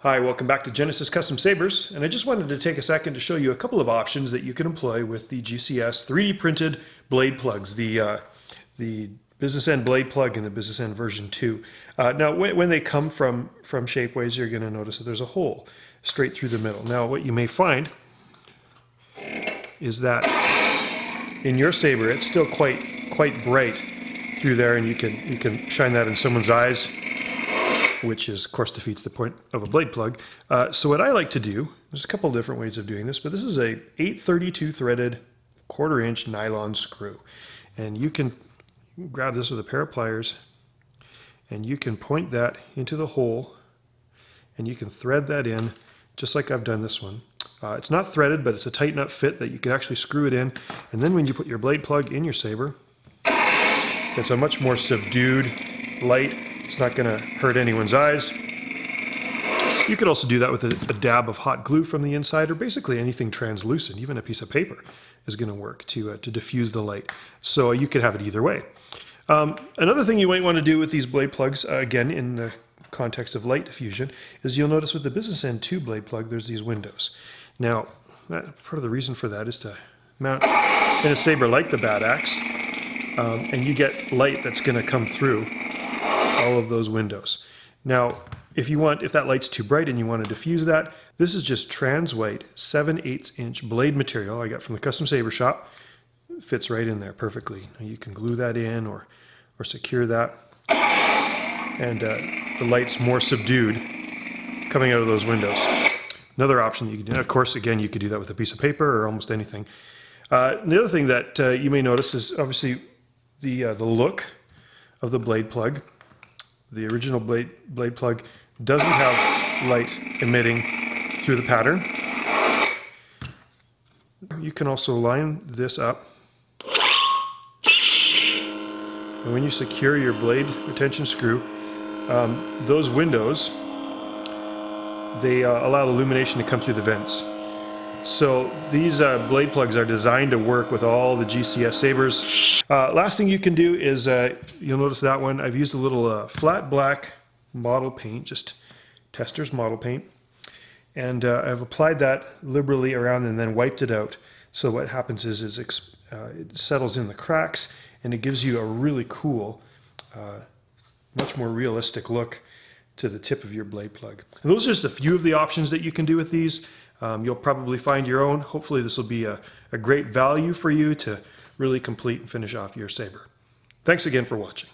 Hi, welcome back to Genesis Custom Sabers, and I just wanted to take a second to show you a couple of options that you can employ with the GCS 3D printed blade plugs, the business end blade plug and the business end version 2. Now when they come from Shapeways, you're going to notice that there's a hole straight through the middle. Now what you may find is that in your saber it's still quite bright through there, and you can shine that in someone's eyes, which is, of course, defeats the point of a blade plug. So what I like to do, there's a couple of different ways of doing this, but this is a 832 threaded 1/4 inch nylon screw. And you can grab this with a pair of pliers, and you can point that into the hole, and you can thread that in, just like I've done this one. It's not threaded, but it's a tight enough fit that you can actually screw it in. And then when you put your blade plug in your saber, it's a much more subdued light. It's not going to hurt anyone's eyes. You could also do that with a dab of hot glue from the inside, or basically anything translucent. Even a piece of paper is going to work to diffuse the light. So you could have it either way. Another thing you might want to do with these blade plugs, again in the context of light diffusion, is you'll notice with the business end 2 blade plug there's these windows. Now part of the reason for that is to mount in a saber like the Bad Axe, and you get light that's going to come through all of those windows. Now, if that light's too bright and you want to diffuse that, this is just trans white 7/8 inch blade material I got from the Custom Saber Shop. It fits right in there perfectly. Now you can glue that in or secure that, and the light's more subdued coming out of those windows. Another option you can do, of course, again, you could do that with a piece of paper or almost anything. The other thing that you may notice is obviously the look of the blade plug. The original blade plug doesn't have light emitting through the pattern. You can also line this up, and when you secure your blade retention screw, those windows, they allow the illumination to come through the vents. So these blade plugs are designed to work with all the GCS sabers. Last thing you can do is, you'll notice that one, I've used a little flat black model paint, just Tester's model paint, and I've applied that liberally around and then wiped it out. So what happens is it settles in the cracks, and it gives you a really cool, much more realistic look to the tip of your blade plug. And those are just a few of the options that you can do with these. You'll probably find your own. Hopefully this will be a great value for you to really complete and finish off your saber. Thanks again for watching.